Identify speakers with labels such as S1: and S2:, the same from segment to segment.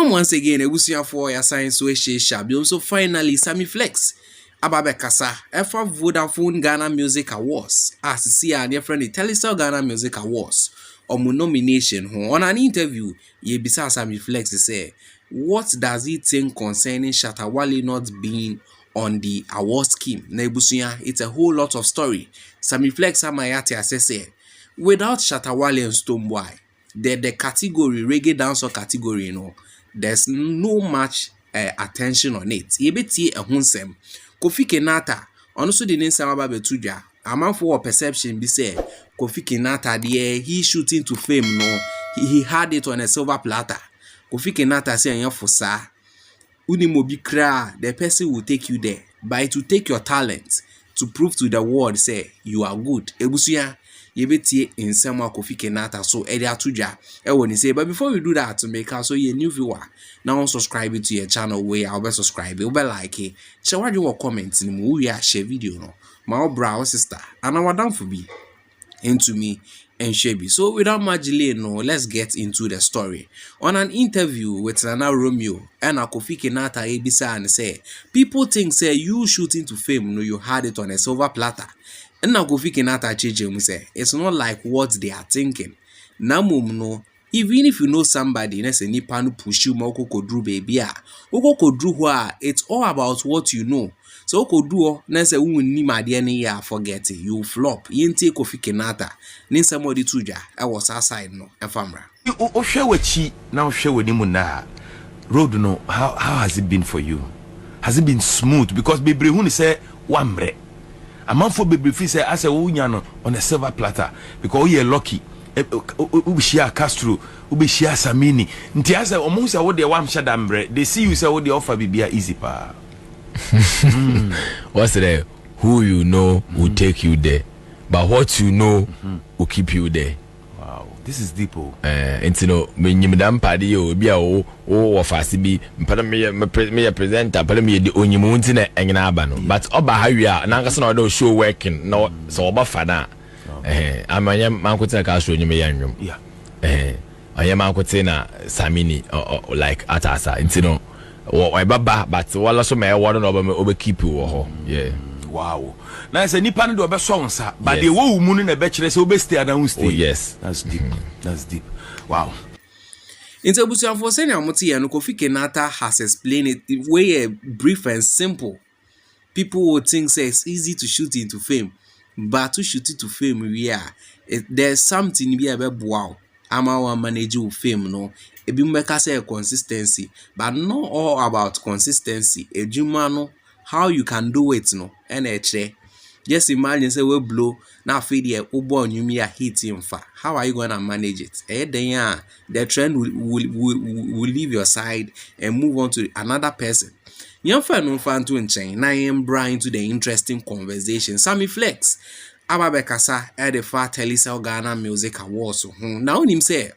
S1: Welcome once again, Ebusia for your science so shabi. So finally, Sammy Flex. Ababe Kasa, Efa Vodafone Ghana Music Awards. As see our dear friend the Telecel Ghana Music Awards. Omu nomination. On an interview, ye bisa Sammy Flex say, what does he think concerning Shatta Wale not being on the award scheme? Na Ebusia, it's a whole lot of story. Sammy Flex Amayati say, without Shatta Wale and Stonebwoy, the category, reggae dancehall category, there's no much attention on it. Yebeti ehunsem. Kofi Kinaata, also the name Samaba Betuja. A man for perception be say Kofi Kinaata he shooting to fame, he had it on a silver platter. Kofi Kinaata say for sa unimobi kra, the person will take you there. But to take your talent to prove to the world say you are good. Ebusuya yebeti in Samwa Kofi Kinaata so edi atuja when say. But before we do that, to make us so you a new viewer, now subscribe to your channel where I'll be subscribe, you'll be like it. Share what you comments in the share video no. My brother sister and our down for be into me and Shebi. So without much delay, let's get into the story. On an interview with Nana Romeo and Kofi Kinaata Ebisa and say, people think say you shooting to fame, you had it on a silver platter. And now Kofi Kinaata change say it's not like what they are thinking. Namum even if you know somebody, let's say nipa no push you more kodru baby kodru it's all about what you know. So kodru let's say ni made forget it, you flop. Yente Kofi Kinaata ni somebody tuja I was outside no efamra.
S2: O share with now share with him na road no how has it been for you? Has it been smooth? Because bebre hu ni say wamre. A man for baby fi say as a wunya on a silver platter because you are lucky. Ubishia Castro, Ubishia Samini. Ntiasa omusa wo de wam shadambre. They see you say wo de offer bibia easy pa.
S3: What's there? Who you know will take you there, but what you know will keep you there.
S2: Wow, this is deep.
S3: No, when you madam party you be o offer bi mpada me presenter pada me the onyimu ntina enyenaba no. But oba how you are na nkasa na do show working no so oba fana. Amanya mankote ka show nyime yanwom.
S2: Yeah.
S3: Anya mankote na Sammy like atasa ntino wo baba but wala so me wo no oba keep you ho. Yeah.
S2: Wow. Now say nipa no do be so nsa but the wo mu no na be kire say obe stay down stay.
S3: Oh yes.
S2: That's deep. That's deep. Wow.
S1: In Tebusian for senior Moti and Kofi Kinaata has explained it way brief and simple. People would think say it's easy to shoot into fame. But to shoot it to fame, there's something be about wow. I'm our manager of fame, no. A bimeka say consistency, but not all about consistency. A jumano, how you can do it, no. And just imagine say we blow now feed the ubo you me a hit him fa. How are you gonna manage it? Then the trend will leave your side and move on to another person. Young fan no fan to chain. Now I am bringing to the interesting conversation. Sammy Flex, Ababe Kasa at the far Telecel Ghana Music Awards. Now him say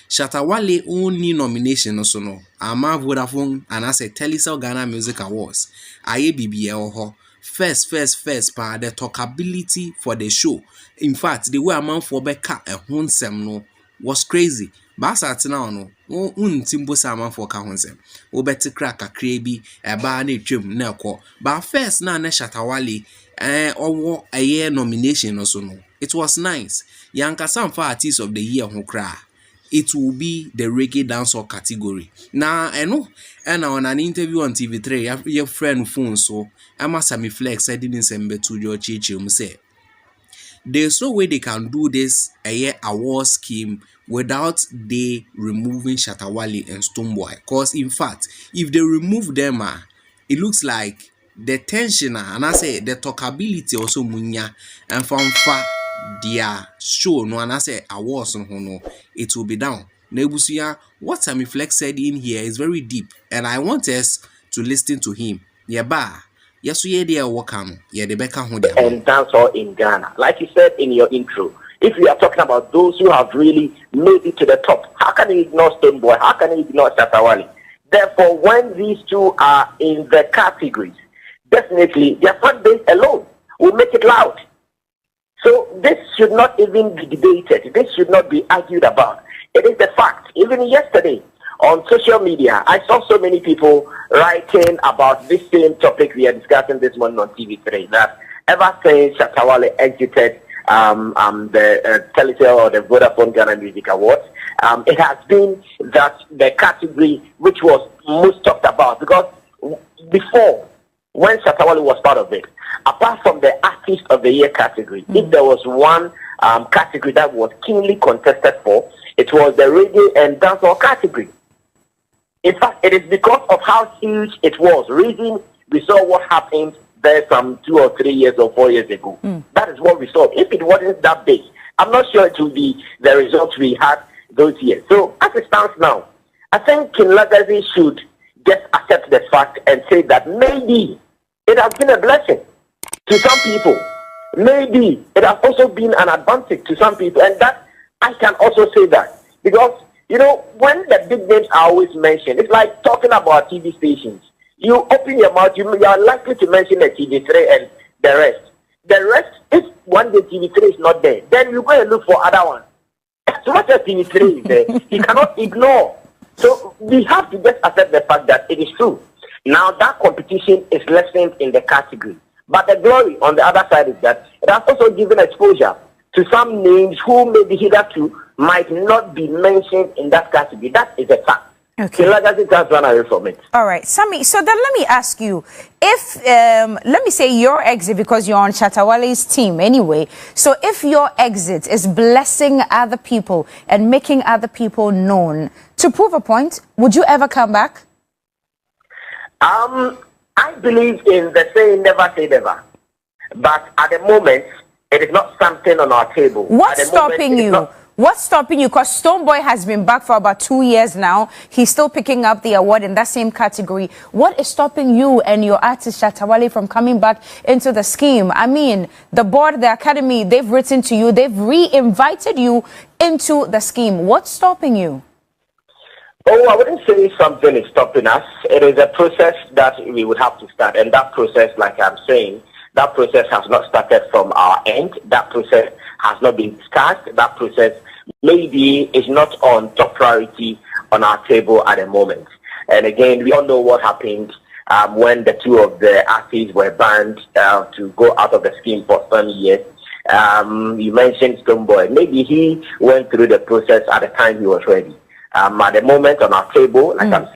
S1: Shatta Wale only nomination also no. Ama Vodafone and I say Telecel Ghana Music Awards. Aye BBL ho. First pa the talkability for the show. In fact, the way a man for beka a honsem no was crazy. Basa tina no untimbo sama for ka honsem. Obeti crack a krebi e ba na twem na ekọ. But first na Shatta Wale owo a year nomination also no. It was nice. Yanka some for artist of the year ho kra. It will be the reggae dancehall category. Now, I know, and on an interview on TV3, your friend phone so Ama Sammy Flex said in December to your chichum say there's no way they can do this a year award scheme without they removing Shatta Wale and Stonebwoy. Because in fact, if they remove them, it looks like the tension and I say the talkability also munya and from far their show no and I say awards no it will be down. Nebusia, what Sammy Flex said in here is very deep and I want us to listen to him. Yeah, yes, we are welcome. Yeah, the Becca
S4: and dancehall in Ghana. Like you said in your intro, if we are talking about those who have really made it to the top, how can you ignore Stonebwoy? How can you ignore Shatta Wale? Therefore, when these two are in the categories, definitely their fan base alone will make it loud. So this should not even be debated. This should not be argued about. It is the fact. Even yesterday, on social media, I saw so many people writing about this same topic we are discussing this morning on TV3. That ever since Shatta Wale exited the Telecel or the Vodafone Ghana Music Awards, it has been that the category which was most talked about, because before, when Shatta Wale was part of it, apart from the Artist of the Year category, if there was one category that was keenly contested for, it was the reggae and dancehall category. In fact, it is because of how huge it was. Reason we saw what happened there some 2 or 3 years or 4 years ago. That is what we saw. If it wasn't that big, I'm not sure it would be the results we had those years. So as it stands now, I think Raggae should just accept the fact and say that maybe it has been a blessing to some people. Maybe it has also been an advantage to some people, and that I can also say that, because you know, when the big names are always mentioned, it's like talking about TV stations. You open your mouth, you are likely to mention the TV3 and the rest. The rest, if one day TV3 is not there, then you go and look for other ones. So much as TV3 is there, you cannot ignore. So we have to just accept the fact that it is true. Now that competition is lessened in the category. But the glory on the other side is that it has also given exposure to some names who maybe hitherto might not be mentioned in that category. That is a fact.
S5: Okay.
S4: So Raggae can't run away from it.
S5: All right, Sammy. So then let me ask you, if let me say your exit, because you're on Shatta Wale's team anyway. So if your exit is blessing other people and making other people known, to prove a point, would you ever come back?
S4: I believe in the saying never say never. But at the moment, it is not something on our table.
S5: What's stopping you? What's stopping you? Because Stonebwoy has been back for about 2 years now. He's still picking up the award in that same category. What is stopping you and your artist Shatta Wale from coming back into the scheme? I mean, the board, the academy, they've written to you. They've re-invited you into the scheme. What's stopping you?
S4: Oh, I wouldn't say something is stopping us. It is a process that we would have to start. And that process, like I'm saying, that process has not started from our end. That process has not been discussed. That process maybe is not on top priority on our table at the moment. And again, we all know what happened when the two of the artists were banned to go out of the scheme for some years. You mentioned Stonebwoy. Maybe he went through the process at the time he was ready. At the moment on our table, like I'm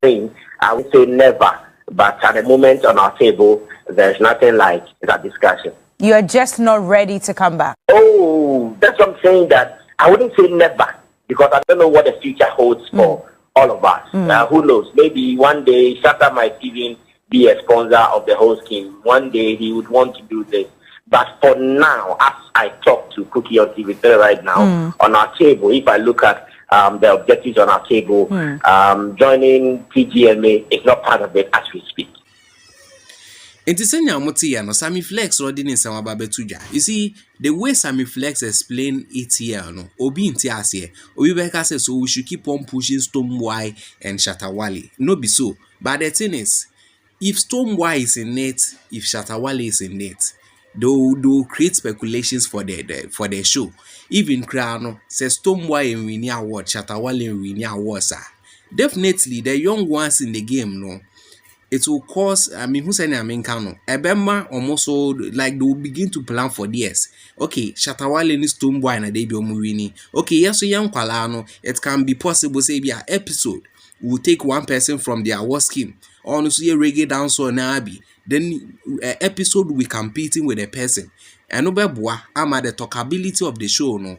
S4: saying, I would say never. But at the moment on our table, there's nothing like that discussion.
S5: You're just not ready to come back.
S4: Oh, that's what I'm saying, that I wouldn't say never, because I don't know what the future holds for all of us. Who knows? Maybe one day Shatta might even be a sponsor of the whole scheme. One day he would want to do this. But for now, as I talk to Cookie on TV3 right now, on our table, if I look at the objectives on our table, joining TGMA is not part of it as we speak.
S1: It is no Sammy Flex or didn't some about betuja. You see, the way Sammy Flex explained it here, no, Obi in Tiasia, Obi Beka says so we should keep on pushing Stonebwoy and Shatta Wale. No be so. But the thing is, if Stonebwoy is in it, if Shatta Wale is in it, they'll create speculations for their show. Even Krano says Stonebwoy and Winnie Award, Shatta Wale and Winnie Award, sir. Definitely the young ones in the game, no. It will cause, I mean, who's saying I mean, Kano? Ebema almost like they will begin to plan for this. Okay, Shatta Wale and Stonebwoy and a debut Murini. Okay, yes, so young Kwalano, it can be possible, say, be an episode. We'll take one person from the award scheme. Honestly, a reggae dancehall nabi. Then episode we competing with a person. And no beboa, I'm at the talkability of the show, no.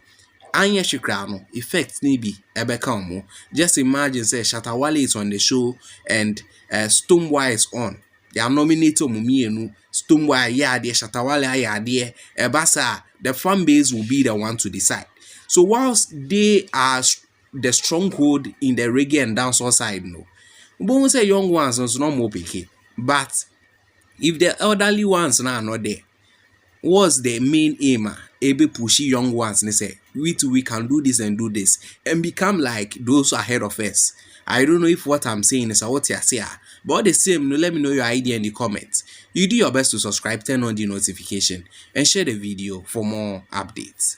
S1: Anya Shikrano, effect maybe Ebekamo. Just imagine say Shatta Wale is on the show and Stonebwoy is on. They are nominated Mumienu, Stonebwoy Yadi, Shatta Wale Yadi, Ebasa, the fan base will be the one to decide. So whilst they are the stronghold in the reggae and dancehall side, no. But say young ones is not more picky. But if the elderly ones now are not there, what's the main aim? Able pushy young ones and say we can do this and become like those ahead of us. I don't know if what I'm saying is what you say, but the same, let me know your idea in the comments. You do your best to subscribe, turn on the notification, and share the video for more updates.